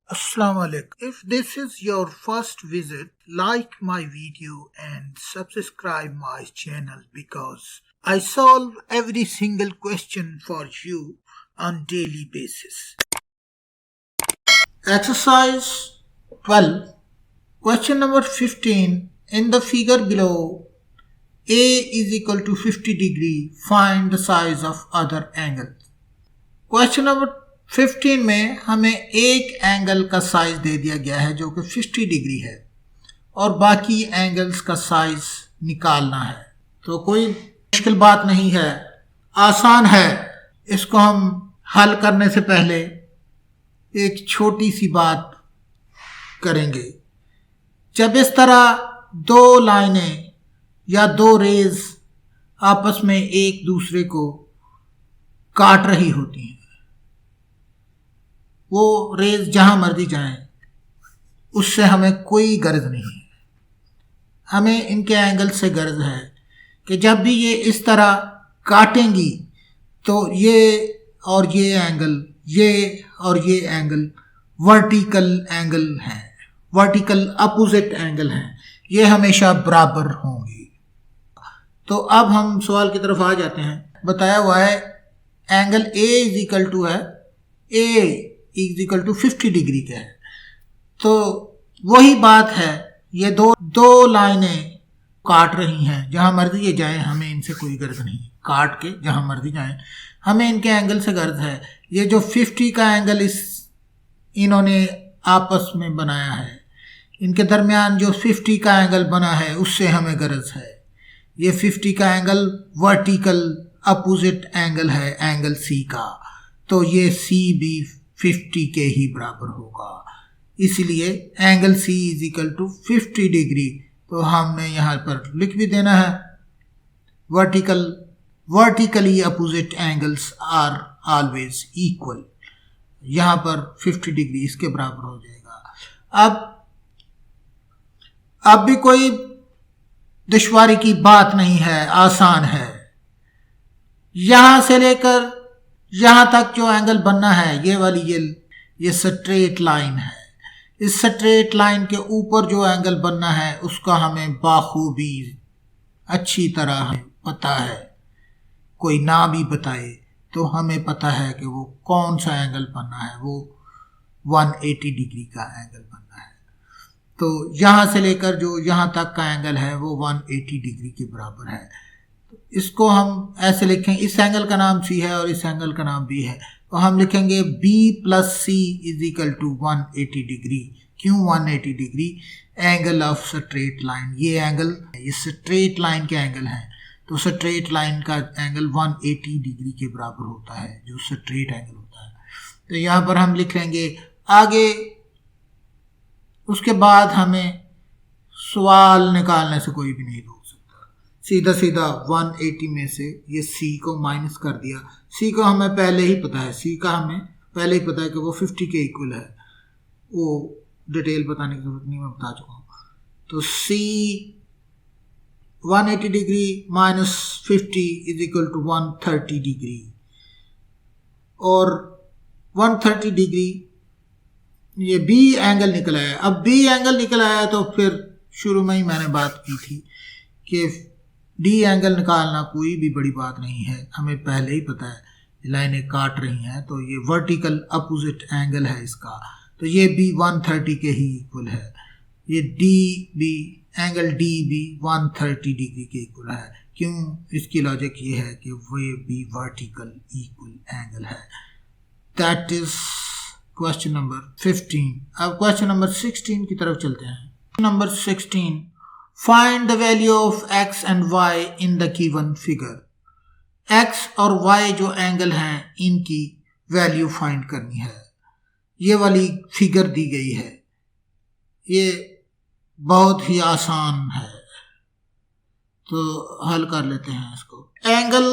Assalamu alaikum. If this is your first visit, like my video and subscribe my channel because I solve every single question for you on daily basis. Exercise 12. Question number 15. In the figure below, A is equal to 50 degree. Find the size of other angles. Question number 15 में हमें एक angle का size दे दिया गया है जो कि 50 degree है और बाकी एंगल्स का साइज निकालना है। तो कोई मुश्किल बात नहीं है, आसान है। इसको हम हल करने से पहले एक छोटी सी बात करेंगे। जब इस तरह दो लाइनें या दो रेज आपस में एक दूसरे को काट रही होती हैं, वो रेज जहां मर्जी जाएं, उससे हमें कोई गर्ज नहीं है। हमें इनके एंगल से गर्ज है कि जब भी ये इस तरह काटेंगी तो ये और ये एंगल, ये और ये एंगल वर्टिकल एंगल हैं, वर्टिकल अपोजिट एंगल हैं, ये हमेशा बराबर होंगी। तो अब हम सवाल की तरफ आ जाते हैं। बताया हुआ है angle A is equal to है, A is equal to 50 degree का है। तो वही बात है, ये दो लाइनें काट रही हैं, जहां मर्जी ये जाएं हमें इनसे कोई गर्ज नहीं, काट के जहां मर्जी जाएं हमें इनके एंगल से गर्ज है। ये जो 50 का एंगल इन्होंने आपस में बनाया है, इनके दरमियान जो 50 का एंगल बना है उससे हमें गर्ज है। ये 50 का एंगल वर्टिकल अपोजिट एंगल है एंगल सी का, तो ये सी भी 50 के ही बराबर होगा। इसलिए angle C is equal to 50 degree. तो हमने यहाँ पर लिख भी देना है vertically opposite angles are always equal. यहाँ पर 50 डिग्री इसके बराबर हो जाएगा। अब भी कोई दुश्वारी की बात नहीं है, आसान है। यहां से लेकर यहां तक जो एंगल बनना है, ये वाली ये स्ट्रेट लाइन है। इस स्ट्रेट लाइन के ऊपर जो एंगल बनना है उसका हमें बाखूबी अच्छी तरह पता है। कोई ना भी बताए तो हमें पता है कि वो कौन सा एंगल बनना है, वो 180 डिग्री का एंगल बनना है। तो यहां से लेकर जो यहां तक का एंगल है वो 180 डिग्री के बराबर है। इसको हम ऐसे लिखें, इस एंगल का नाम सी है और इस एंगल का नाम बी है, तो हम लिखेंगे b plus C is equal to 180 degree. क्यों 180 degree? Angle of straight line, ये एंगल ये स्ट्रेट लाइन के एंगल हैं, तो स्ट्रेट लाइन का एंगल 180 डिग्री के बराबर होता है, जो स्ट्रेट एंगल होता है। तो यहाँ पर हम लिख लेंगे आगे। उसके बाद हमें सवाल निकालने से कोई भी नहीं रोक सकता। सीधा 180 में से ये सी को माइनस कर दिया। सी को हमें पहले ही पता है, सी का हमें पहले ही पता है कि वो 50 के इक्वल है। वो डिटेल बताने की जरूरत नहीं, मैं बता चुका हूँ। तो C 180 degree minus 50 is equal to 130 degree, और 130 डिग्री ये बी एंगल निकल आया। अब बी एंगल निकल आया तो फिर शुरू में ही मैंने बात की थी कि डी एंगल निकालना कोई भी बड़ी बात नहीं है, हमें पहले ही पता है लाइनें काट रही हैं, तो ये वर्टिकल अपोजिट एंगल है इसका, तो ये भी 130 के ही इक्वल है। ये D B angle D B 130 degree के इक्वल है। क्यों? इसकी लॉजिक ये है कि वो भी वर्टिकल इक्वल एंगल है। That is question number 15। अब क्वेश्चन नंबर 16 की तरफ चलते हैं। Number 16, find the value of x and y in the given figure. x और y जो एंगल हैं इनकी वैल्यू फाइंड करनी है। ये वाली फिगर दी गई है, ये बहुत ही आसान है, तो हल कर लेते हैं इसको। एंगल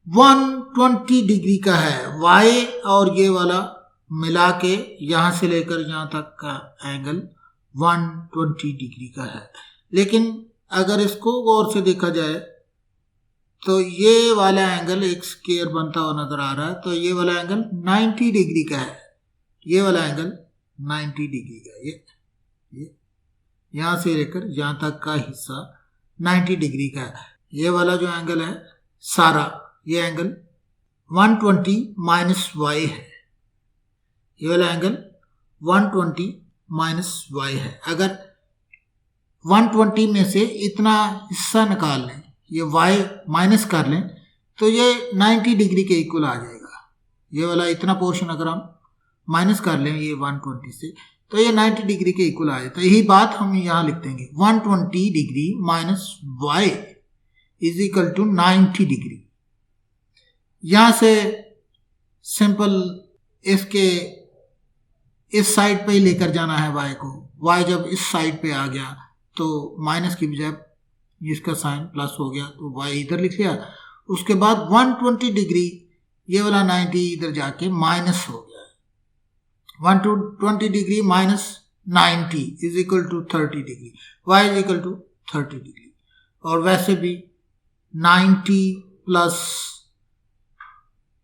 120 डिग्री का है, y और ये वाला मिला के यहाँ से लेकर यहाँ तक का एंगल 120 डिग्री का है। लेकिन अगर इसको गौर से देखा जाए तो ये वाला एंगल एक स्क्वायर बनता हुआ नजर आ रहा है, तो ये वाला एंगल 90 डिग्री का है। ये वाला एंगल 90 डिग्री का, ये यहाँ से लेकर यहाँ तक का हिस्सा 90 डिग्री का है। ये वाला जो एंगल है सारा, ये एंगल 120 माइनस वाई है। ये वाला एंगल 120 माइनस वाई है। अगर 120 में से इतना हिस्सा निकाल लें, ये वाई माइनस कर लें, तो ये 90 डिग्री के इक्वल आ जाएगा। ये वाला इतना पोर्शन अगर हम माइनस कर लें ये 120 से, तो ये 90 डिग्री के इक्वल आ जाता है। यही बात हम यहाँ लिख देंगे, 120 degree minus Y is equal to 90 degree. यहाँ से सिंपल इसके इस साइड पे ही लेकर जाना है वाई को। वाई जब इस साइड पे आ गया तो माइनस की बजाय इसका साइन प्लस हो गया, तो वाई इधर लिख लिया। उसके बाद 120 डिग्री, ये वाला 90 इधर जाके माइनस हो गया। 120 degree minus 90 is equal to 30 degree, Y is equal to 30 degree. और वैसे भी 90 प्लस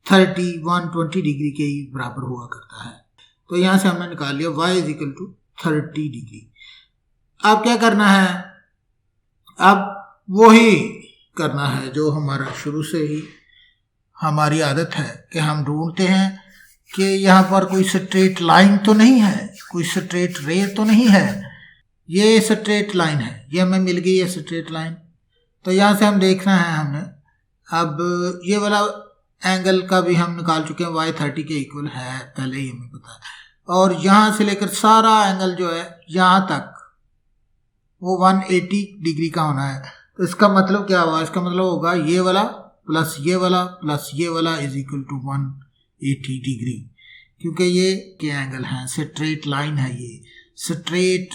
30 120 डिग्री के ही बराबर हुआ करता है। तो यहाँ से हमने निकाल लिया y is equal to 30 degree. अब क्या करना है, अब वही करना है जो हमारा शुरू से ही हमारी आदत है कि हम ढूंढते हैं कि यहाँ पर कोई स्ट्रेट लाइन तो नहीं है, कोई स्ट्रेट रे तो नहीं है। ये स्ट्रेट लाइन है, ये हमें मिल गई है स्ट्रेट लाइन। तो यहाँ से हम देखना है हमने, अब ये वाला एंगल का भी हम निकाल चुके हैं, y 30 के इक्वल है, पहले ही हमें पता है। और यहाँ से लेकर सारा एंगल जो है यहाँ तक वो 180 डिग्री का होना है। तो इसका मतलब क्या होगा, इसका मतलब होगा ये वाला प्लस ये वाला प्लस ये वाला इज इक्वल टू 180 डिग्री, क्योंकि ये क्या एंगल है, स्ट्रेट लाइन है। ये स्ट्रेट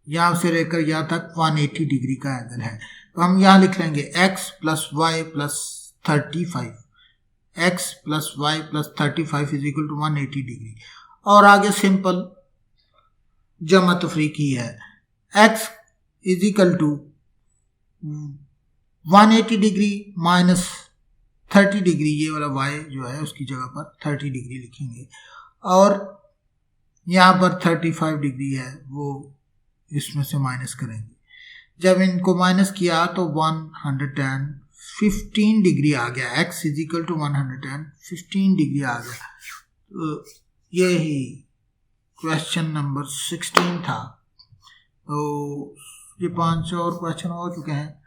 यहाँ से लेकर यहाँ तक 180 डिग्री का एंगल है। तो हम यहाँ लिख लेंगे x plus Y plus 35, x plus Y plus 35 is equal to 180 degree. और आगे सिंपल जमा तफरीकी है, x is equal to 180 degree minus 30 degree, ये वाला y जो है उसकी जगह पर 30 डिग्री लिखेंगे। और यहाँ पर 35 डिग्री है, वो इसमें से माइनस करेंगे। जब इनको माइनस किया तो 115 डिग्री आ गया, x is equal to 115 degree आ गया। तो यही क्वेश्चन नंबर 16 था। तो ये 5 और क्वेश्चन हो चुके हैं,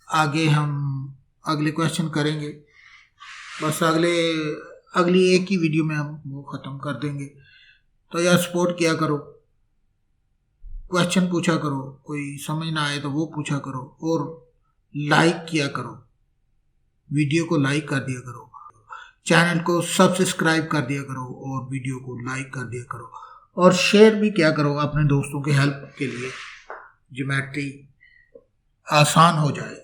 आगे हम अगले क्वेश्चन करेंगे। बस अगली एक ही वीडियो में हम वो ख़त्म कर देंगे। तो यार सपोर्ट किया करो, क्वेश्चन पूछा करो, कोई समझ ना आए तो वो पूछा करो, और लाइक किया करो, वीडियो को लाइक कर दिया करो, चैनल को सब्सक्राइब कर दिया करो, और वीडियो को लाइक कर दिया करो, और शेयर भी किया करो अपने दोस्तों के हेल्प के लिए, ज्योमेट्री आसान हो जाए।